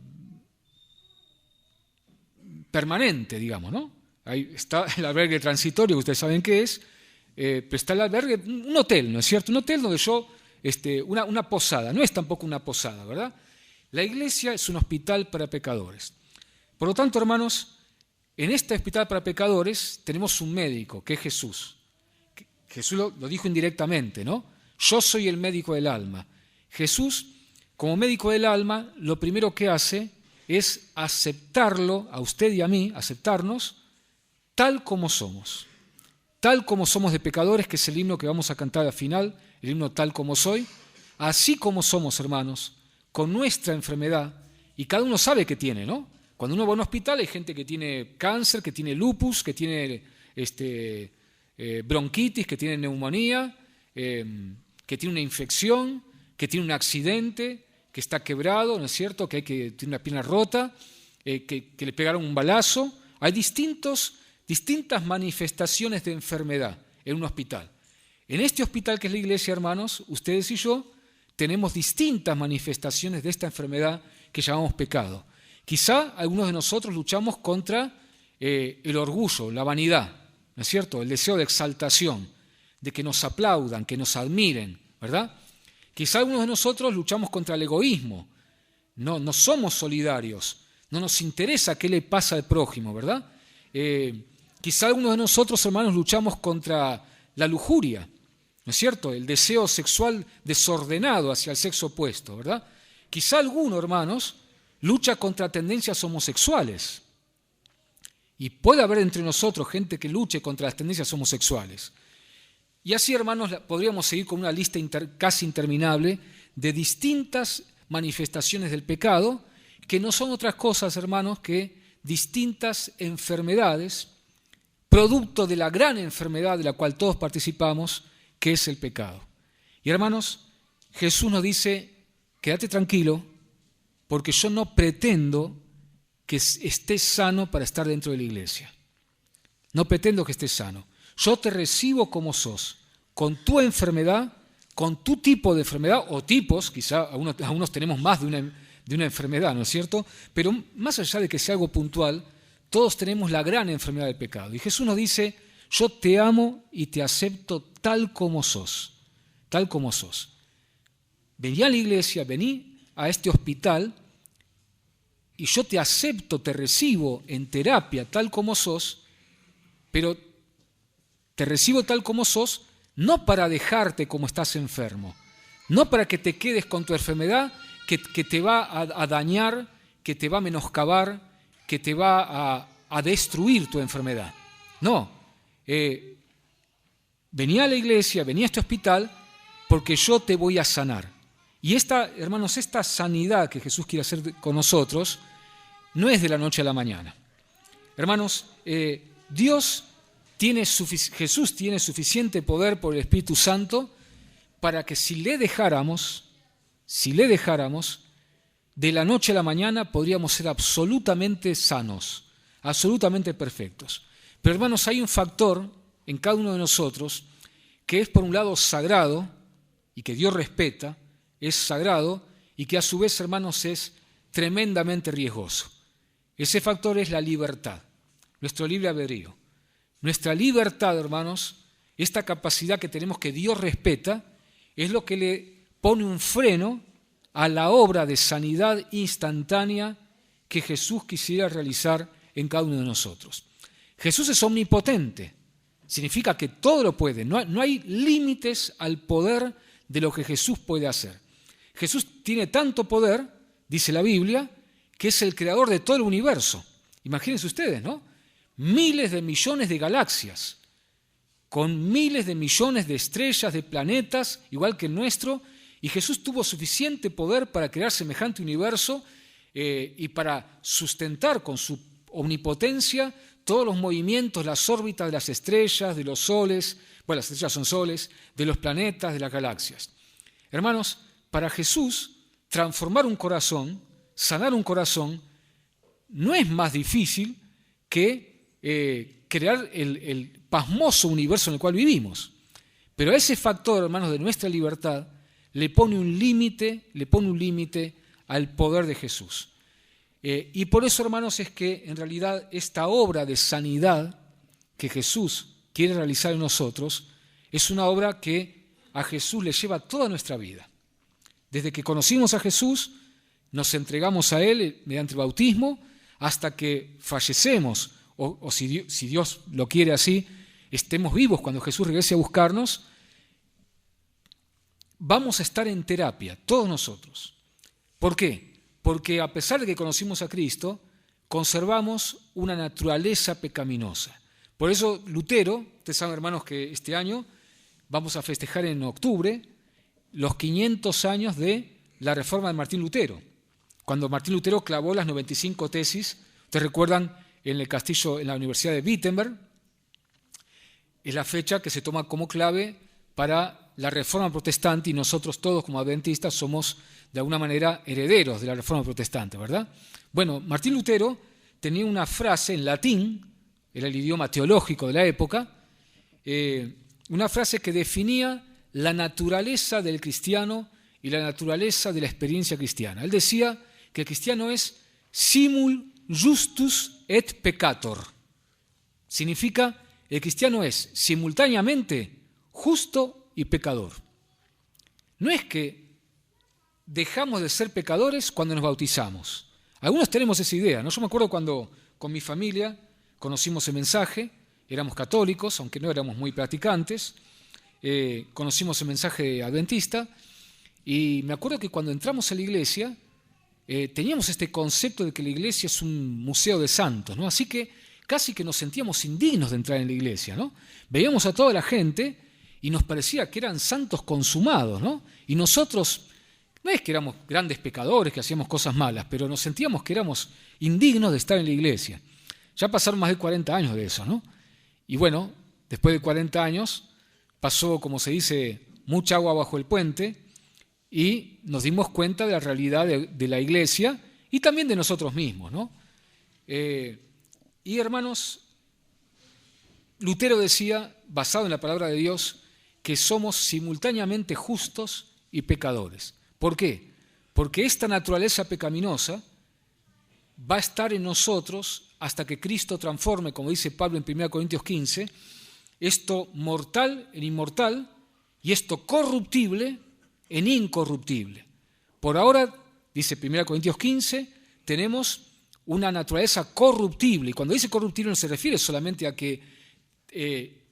Speaker 1: permanente, digamos, ¿no? Ahí está el albergue transitorio, que ustedes saben qué es, pero está el albergue, un hotel, ¿no es cierto? Un hotel donde una posada, no es tampoco una posada, ¿verdad? La iglesia es un hospital para pecadores. Por lo tanto, hermanos, en este hospital para pecadores tenemos un médico, que es Jesús. Jesús lo dijo indirectamente, ¿no? Yo soy el médico del alma. Jesús, como médico del alma, lo primero que hace es aceptarlo, a usted y a mí, aceptarnos tal como somos de pecadores, que es el himno que vamos a cantar al final, el himno Tal como soy, así como somos, hermanos, con nuestra enfermedad, y cada uno sabe que tiene, ¿no? Cuando uno va a un hospital hay gente que tiene cáncer, que tiene lupus, que tiene bronquitis, que tiene neumonía, que tiene una infección, que tiene un accidente, que está quebrado, ¿no es cierto?, que tiene una pierna rota, que le pegaron un balazo. Hay distintas manifestaciones de enfermedad en un hospital. En este hospital que es la iglesia, hermanos, ustedes y yo tenemos distintas manifestaciones de esta enfermedad que llamamos pecado. Quizá algunos de nosotros luchamos contra el orgullo, la vanidad, ¿no es cierto?, el deseo de exaltación, de que nos aplaudan, que nos admiren, ¿verdad? Quizá algunos de nosotros luchamos contra el egoísmo, no somos solidarios, no nos interesa qué le pasa al prójimo, ¿verdad? Quizá algunos de nosotros, hermanos, luchamos contra la lujuria, ¿no es cierto? El deseo sexual desordenado hacia el sexo opuesto, ¿verdad? Quizá alguno, hermanos, lucha contra tendencias homosexuales. Y puede haber entre nosotros gente que luche contra las tendencias homosexuales. Y así, hermanos, podríamos seguir con una lista casi interminable de distintas manifestaciones del pecado, que no son otras cosas, hermanos, que distintas enfermedades, producto de la gran enfermedad de la cual todos participamos, que es el pecado. Y hermanos, Jesús nos dice, quédate tranquilo, porque yo no pretendo que estés sano para estar dentro de la iglesia. No pretendo que estés sano. Yo te recibo como sos, con tu enfermedad, con tu tipo de enfermedad, o tipos, quizá algunos tenemos más de una enfermedad, ¿no es cierto? Pero más allá de que sea algo puntual, todos tenemos la gran enfermedad del pecado. Y Jesús nos dice, yo te amo y te acepto tal como sos, tal como sos. Vení a la iglesia, vení a este hospital, y yo te acepto, te recibo en terapia tal como sos, pero te recibo tal como sos, no para dejarte como estás enfermo, no para que te quedes con tu enfermedad que te va a dañar, que te va a menoscabar, que te va a destruir tu enfermedad. No, vení a la iglesia, vení a este hospital, porque yo te voy a sanar. Y hermanos, esta sanidad que Jesús quiere hacer con nosotros no es de la noche a la mañana. Hermanos, Jesús tiene suficiente poder por el Espíritu Santo para que si le dejáramos, de la noche a la mañana podríamos ser absolutamente sanos, absolutamente perfectos. Pero hermanos, hay un factor en cada uno de nosotros que es por un lado sagrado y que Dios respeta, es sagrado y que a su vez, hermanos, es tremendamente riesgoso. Ese factor es la libertad, nuestro libre albedrío. Nuestra libertad, hermanos, esta capacidad que tenemos que Dios respeta, es lo que le pone un freno a la obra de sanidad instantánea que Jesús quisiera realizar en cada uno de nosotros. Jesús es omnipotente, significa que todo lo puede, no hay límites al poder de lo que Jesús puede hacer. Jesús tiene tanto poder, dice la Biblia, que es el creador de todo el universo. Imagínense ustedes, ¿no? Miles de millones de galaxias, con miles de millones de estrellas, de planetas, igual que el nuestro, y Jesús tuvo suficiente poder para crear semejante universo y para sustentar con su omnipotencia todos los movimientos, las órbitas de las estrellas, de los soles, bueno, las estrellas son soles, de los planetas, de las galaxias. Hermanos, para Jesús, transformar un corazón, sanar un corazón, no es más difícil que crear el pasmoso universo en el cual vivimos. Pero a ese factor, hermanos, de nuestra libertad, le pone un límite al poder de Jesús. Y por eso, hermanos, es que en realidad esta obra de sanidad que Jesús quiere realizar en nosotros es una obra que a Jesús le lleva toda nuestra vida. Desde que conocimos a Jesús, nos entregamos a Él mediante el bautismo, hasta que fallecemos, o si Dios lo quiere así, estemos vivos cuando Jesús regrese a buscarnos, vamos a estar en terapia, todos nosotros. ¿Por qué? Porque a pesar de que conocimos a Cristo, conservamos una naturaleza pecaminosa. Por eso Lutero, ustedes saben, hermanos, que este año vamos a festejar en octubre los 500 años de la reforma de Martín Lutero. Cuando Martín Lutero clavó las 95 tesis, ustedes recuerdan, en el castillo, en la Universidad de Wittenberg, es la fecha que se toma como clave para la Reforma Protestante, y nosotros todos como adventistas somos de alguna manera herederos de la Reforma Protestante, ¿verdad? Bueno, Martín Lutero tenía una frase en latín, era el idioma teológico de la época, una frase que definía la naturaleza del cristiano y la naturaleza de la experiencia cristiana. Él decía que el cristiano es simul justus et peccator. Significa, el cristiano es simultáneamente justo y pecador. No es que dejamos de ser pecadores cuando nos bautizamos. Algunos tenemos esa idea, ¿no? Yo me acuerdo cuando con mi familia conocimos el mensaje, éramos católicos, aunque no éramos muy practicantes, conocimos el mensaje adventista, y me acuerdo que cuando entramos a la iglesia, teníamos este concepto de que la iglesia es un museo de santos, ¿no? Así que casi que nos sentíamos indignos de entrar en la iglesia, ¿no? Veíamos a toda la gente y nos parecía que eran santos consumados, ¿no? Y nosotros, no es que éramos grandes pecadores, que hacíamos cosas malas, pero nos sentíamos que éramos indignos de estar en la iglesia. Ya pasaron más de 40 años de eso, ¿no? Y bueno, después de 40 años pasó, como se dice, mucha agua bajo el puente y nos dimos cuenta de la realidad de la iglesia y también de nosotros mismos, ¿no? Y hermanos, Lutero decía, basado en la palabra de Dios, que somos simultáneamente justos y pecadores. ¿Por qué? Porque esta naturaleza pecaminosa va a estar en nosotros hasta que Cristo transforme, como dice Pablo en 1 Corintios 15, esto mortal en inmortal y esto corruptible en incorruptible. Por ahora, dice 1 Corintios 15, tenemos una naturaleza corruptible. Y cuando dice corruptible no se refiere solamente a que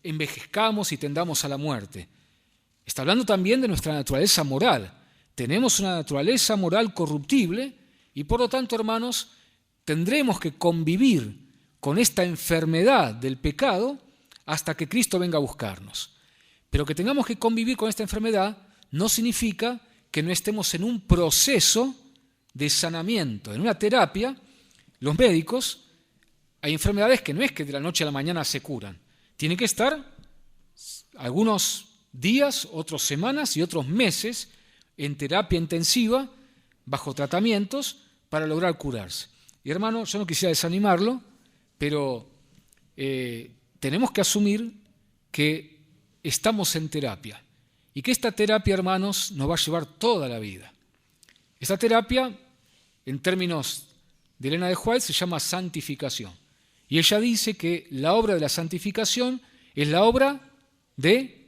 Speaker 1: envejezcamos y tendamos a la muerte. Está hablando también de nuestra naturaleza moral. Tenemos una naturaleza moral corruptible y por lo tanto, hermanos, tendremos que convivir con esta enfermedad del pecado hasta que Cristo venga a buscarnos. Pero que tengamos que convivir con esta enfermedad no significa que no estemos en un proceso de sanamiento, en una terapia. Los médicos, hay enfermedades que no es que de la noche a la mañana se curan. Tienen que estar algunos días, otras semanas y otros meses en terapia intensiva, bajo tratamientos, para lograr curarse. Y hermano, yo no quisiera desanimarlo, pero tenemos que asumir que estamos en terapia y que esta terapia, hermanos, nos va a llevar toda la vida. Esta terapia, en términos de Elena de White, se llama santificación. Y ella dice que la obra de la santificación es la obra de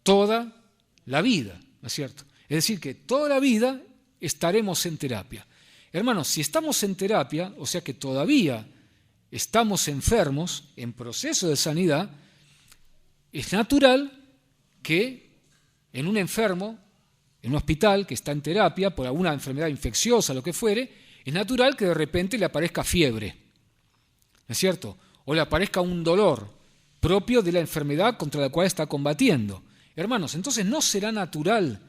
Speaker 1: toda la vida, ¿no es cierto? Es decir, que toda la vida estaremos en terapia. Hermanos, si estamos en terapia, o sea que todavía estamos enfermos, en proceso de sanidad, es natural que en un enfermo, en un hospital que está en terapia por alguna enfermedad infecciosa, lo que fuere, es natural que de repente le aparezca fiebre, ¿no es cierto? O le aparezca un dolor propio de la enfermedad contra la cual está combatiendo. Hermanos, entonces no será natural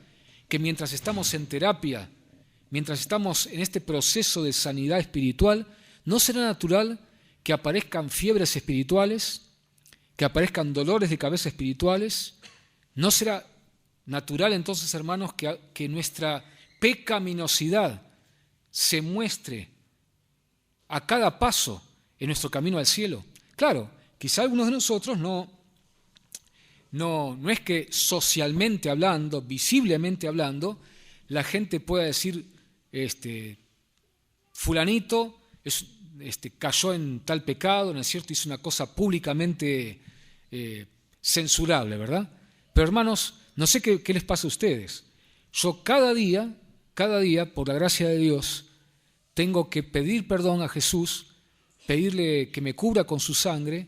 Speaker 1: que mientras estamos en terapia, mientras estamos en este proceso de sanidad espiritual, no será natural que aparezcan fiebres espirituales, que aparezcan dolores de cabeza espirituales. No será natural entonces, hermanos, que nuestra pecaminosidad se muestre a cada paso en nuestro camino al cielo. Claro, quizá algunos de nosotros no es que socialmente hablando, visiblemente hablando, la gente pueda decir, fulanito cayó en tal pecado, ¿no es cierto? Hizo una cosa públicamente censurable, ¿verdad? Pero hermanos, no sé qué les pasa a ustedes. Yo cada día, por la gracia de Dios, tengo que pedir perdón a Jesús, pedirle que me cubra con su sangre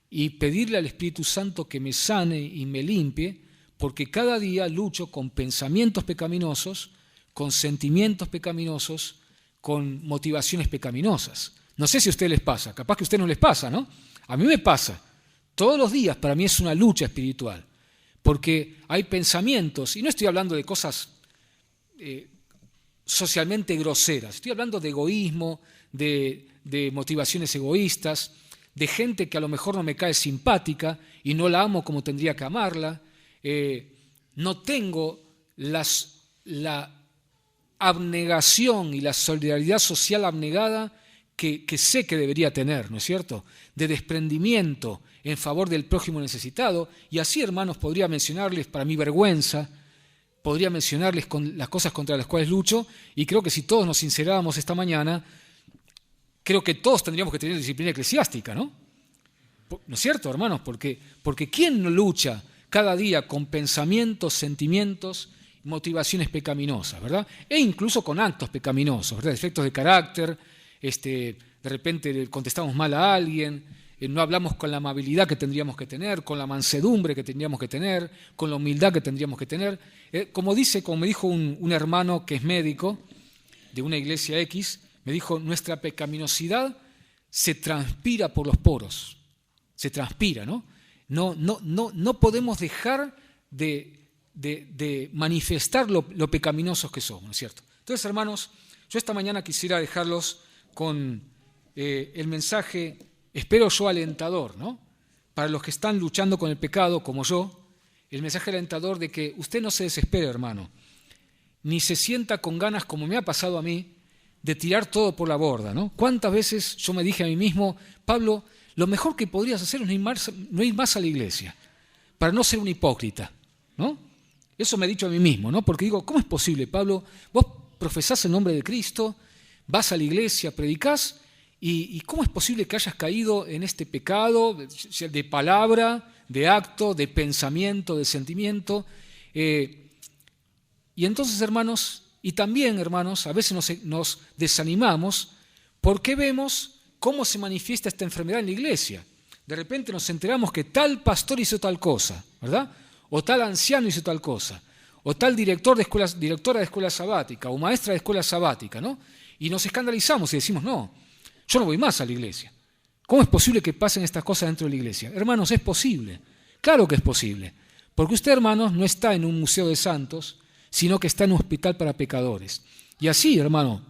Speaker 1: y pedirle al Espíritu Santo que me sane y me limpie, porque cada día lucho con pensamientos pecaminosos, con sentimientos pecaminosos, con motivaciones pecaminosas. No sé si a ustedes les pasa, capaz que a ustedes no les pasa, ¿no? A mí me pasa. Todos los días para mí es una lucha espiritual, porque hay pensamientos, y no estoy hablando de cosas socialmente groseras, estoy hablando de egoísmo, de motivaciones egoístas, de gente que a lo mejor no me cae simpática y no la amo como tendría que amarla, no tengo la abnegación y la solidaridad social abnegada que sé que debería tener, ¿no es cierto?, de desprendimiento en favor del prójimo necesitado. Y así, hermanos, podría mencionarles para mi vergüenza, podría mencionarles con las cosas contra las cuales lucho, y creo que si todos nos sinceráramos esta mañana, creo que todos tendríamos que tener disciplina eclesiástica, ¿no? ¿No es cierto, hermanos? Porque ¿quién no lucha cada día con pensamientos, sentimientos motivaciones pecaminosas, ¿verdad? E incluso con actos pecaminosos, ¿verdad? Defectos de carácter, de repente contestamos mal a alguien, no hablamos con la amabilidad que tendríamos que tener, con la mansedumbre que tendríamos que tener, con la humildad que tendríamos que tener. Como me dijo un hermano que es médico de una iglesia X, me dijo, nuestra pecaminosidad se transpira por los poros, se transpira, ¿no? No podemos dejar de manifestar lo pecaminosos que somos, ¿no es cierto? Entonces, hermanos, yo esta mañana quisiera dejarlos con el mensaje, espero yo, alentador, ¿no? Para los que están luchando con el pecado, como yo, el mensaje alentador de que usted no se desespere, hermano, ni se sienta con ganas, como me ha pasado a mí, de tirar todo por la borda, ¿no? ¿Cuántas veces yo me dije a mí mismo, Pablo, lo mejor que podrías hacer es no ir más a la iglesia, para no ser un hipócrita, ¿no? Eso me he dicho a mí mismo, ¿no? Porque digo, ¿cómo es posible, Pablo? Vos profesás el nombre de Cristo, vas a la iglesia, predicás, y ¿cómo es posible que hayas caído en este pecado de palabra, de acto, de pensamiento, de sentimiento? Y entonces, hermanos, y también, hermanos, a veces nos desanimamos porque vemos cómo se manifiesta esta enfermedad en la iglesia. De repente nos enteramos que tal pastor hizo tal cosa, ¿verdad? O tal anciano hizo tal cosa, o tal directora de escuela sabática, o maestra de escuela sabática, ¿no? Y nos escandalizamos y decimos, no, yo no voy más a la iglesia. ¿Cómo es posible que pasen estas cosas dentro de la iglesia? Hermanos, es posible, claro que es posible, porque usted, hermanos, no está en un museo de santos, sino que está en un hospital para pecadores. Y así, hermano,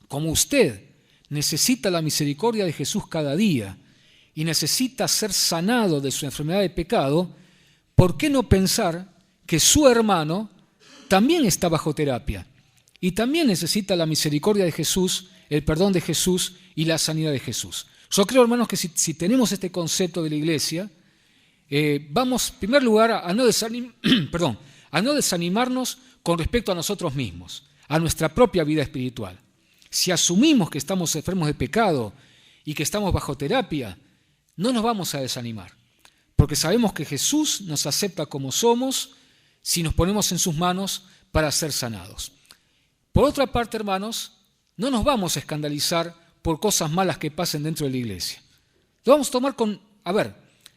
Speaker 1: como usted necesita la misericordia de Jesús cada día y necesita ser sanado de su enfermedad de pecado, ¿por qué no pensar que su hermano también está bajo terapia y también necesita la misericordia de Jesús, el perdón de Jesús y la sanidad de Jesús? Yo creo, hermanos, que si tenemos este concepto de la iglesia, vamos, en primer lugar, a no desanimarnos con respecto a nosotros mismos, a nuestra propia vida espiritual. Si asumimos que estamos enfermos de pecado y que estamos bajo terapia, no nos vamos a desanimar, porque sabemos que Jesús nos acepta como somos si nos ponemos en sus manos para ser sanados. Por otra parte, hermanos, no nos vamos a escandalizar por cosas malas que pasen dentro de la iglesia. Lo vamos a tomar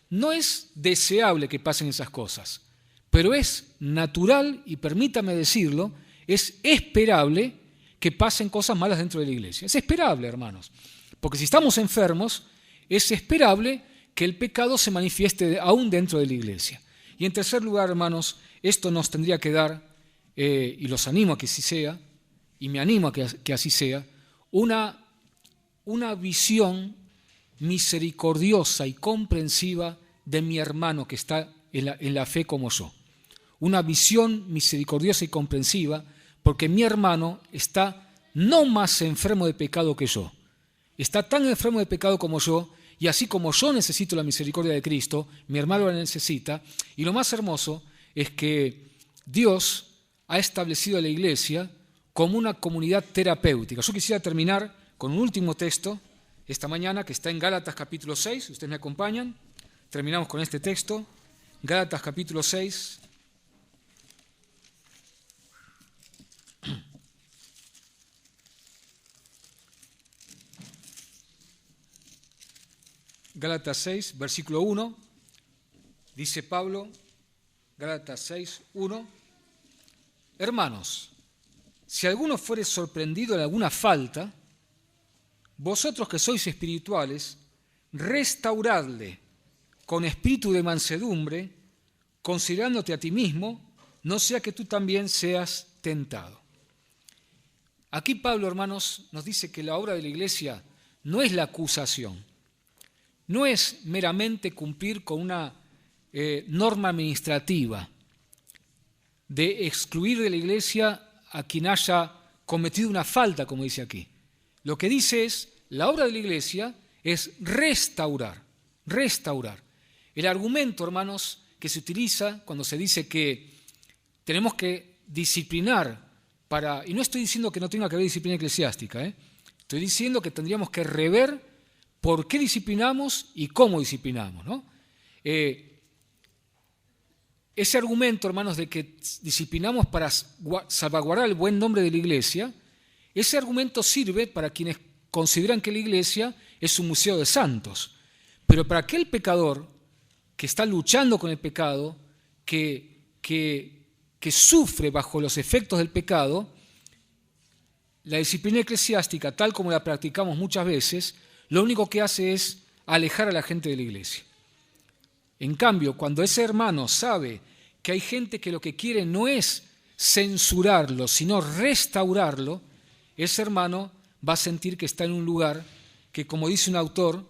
Speaker 1: no es deseable que pasen esas cosas, pero es natural, y permítame decirlo, es esperable que pasen cosas malas dentro de la iglesia. Es esperable, hermanos, porque si estamos enfermos, es esperable que el pecado se manifieste aún dentro de la iglesia. Y en tercer lugar, hermanos, esto nos tendría que dar, y los animo a que así sea, y me animo a que así sea, una visión misericordiosa y comprensiva de mi hermano que está en la fe como yo. Una visión misericordiosa y comprensiva, porque mi hermano está no más enfermo de pecado que yo. Está tan enfermo de pecado como yo, y así como yo necesito la misericordia de Cristo, mi hermano la necesita. Y lo más hermoso es que Dios ha establecido a la iglesia como una comunidad terapéutica. Yo quisiera terminar con un último texto esta mañana que está en Gálatas capítulo 6. ¿Ustedes me acompañan? Terminamos con este texto. Gálatas capítulo 6. Gálatas 6, versículo 1, dice Pablo, Gálatas 6, 1, hermanos, si alguno fuere sorprendido en alguna falta, vosotros que sois espirituales, restauradle con espíritu de mansedumbre, considerándote a ti mismo, no sea que tú también seas tentado. Aquí Pablo, hermanos, nos dice que la obra de la iglesia no es la acusación, no es meramente cumplir con una norma administrativa de excluir de la iglesia a quien haya cometido una falta, como dice aquí. Lo que dice es, la obra de la iglesia es restaurar. El argumento, hermanos, que se utiliza cuando se dice que tenemos que disciplinar y no estoy diciendo que no tenga que haber disciplina eclesiástica, estoy diciendo que tendríamos que rever por qué disciplinamos y cómo disciplinamos, ¿no? ese argumento, hermanos, de que disciplinamos para salvaguardar el buen nombre de la iglesia, ese argumento sirve para quienes consideran que la iglesia es un museo de santos. Pero para aquel pecador que está luchando con el pecado, que sufre bajo los efectos del pecado, la disciplina eclesiástica, tal como la practicamos muchas veces, lo único que hace es alejar a la gente de la iglesia. En cambio, cuando ese hermano sabe que hay gente que lo que quiere no es censurarlo, sino restaurarlo, ese hermano va a sentir que está en un lugar que, como dice un autor,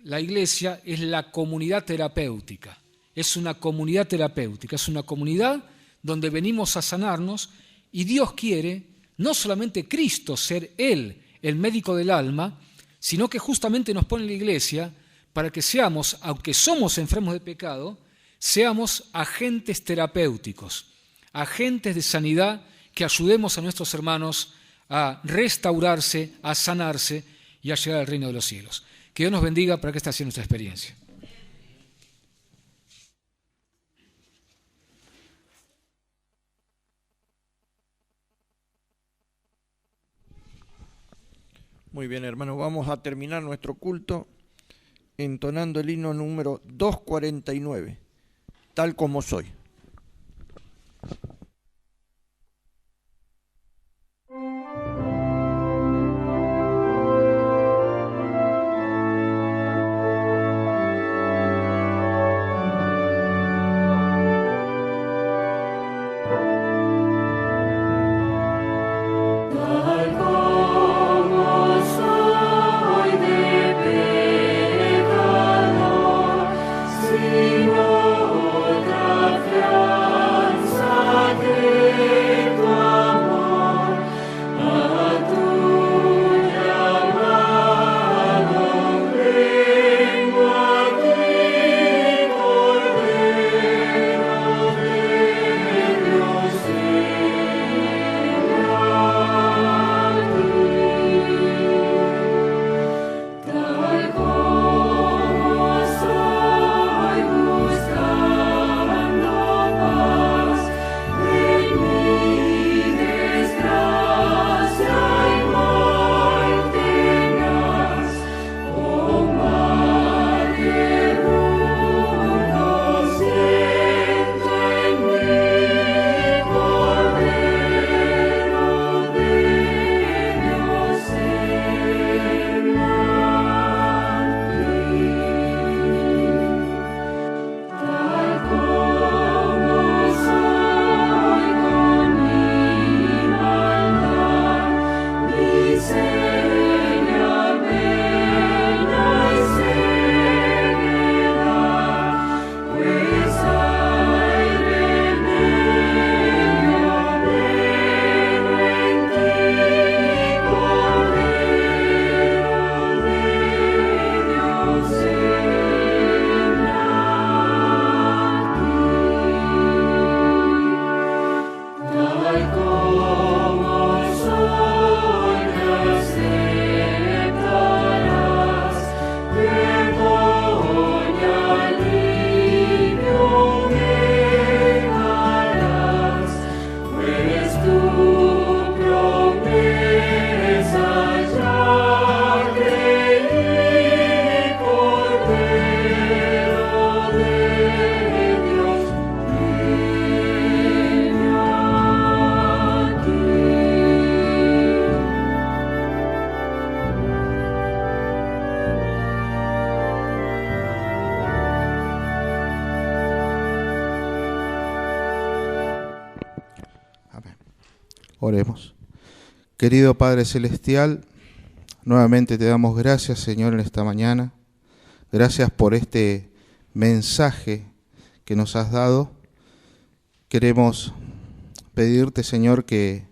Speaker 1: la iglesia es la comunidad terapéutica. Es una comunidad terapéutica, es una comunidad donde venimos a sanarnos y Dios quiere, no solamente Cristo ser Él, el médico del alma, sino que justamente nos pone en la iglesia para que seamos, aunque somos enfermos de pecado, seamos agentes terapéuticos, agentes de sanidad que ayudemos a nuestros hermanos a restaurarse, a sanarse y a llegar al reino de los cielos. Que Dios nos bendiga para que esta sea nuestra experiencia.
Speaker 6: Muy bien, hermanos, vamos a terminar nuestro culto entonando el himno número 249, Tal como soy.
Speaker 2: Oremos. Querido Padre Celestial, nuevamente te damos gracias, Señor, en esta mañana. Gracias por este mensaje que nos has dado. Queremos pedirte, Señor, que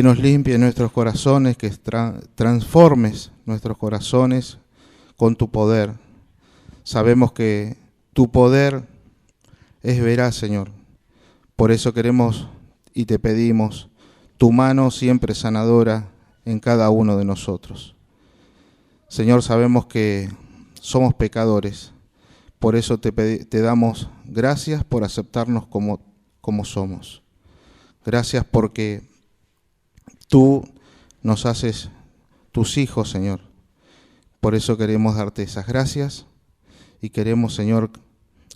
Speaker 2: nos limpie nuestros corazones, que transformes nuestros corazones con tu poder. Sabemos que tu poder es veraz, Señor. Por eso queremos y te pedimos tu mano siempre sanadora en cada uno de nosotros. Señor, sabemos que somos pecadores, Por eso te damos gracias por aceptarnos como somos. Gracias porque tú nos haces tus hijos, Señor. Por eso queremos darte esas gracias y queremos, Señor,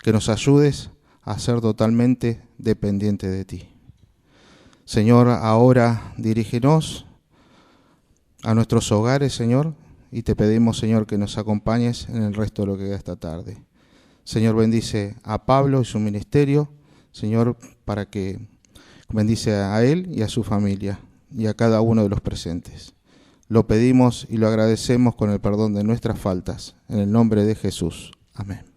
Speaker 2: que nos ayudes a ser totalmente dependientes de ti. Señor, ahora dirígenos a nuestros hogares, Señor, y te pedimos, Señor, que nos acompañes en el resto de lo que queda esta tarde. Señor, bendice a Pablo y su ministerio, Señor, para que bendice a él y a su familia y a cada uno de los presentes. Lo pedimos y lo agradecemos con el perdón de nuestras faltas, en el nombre de Jesús. Amén.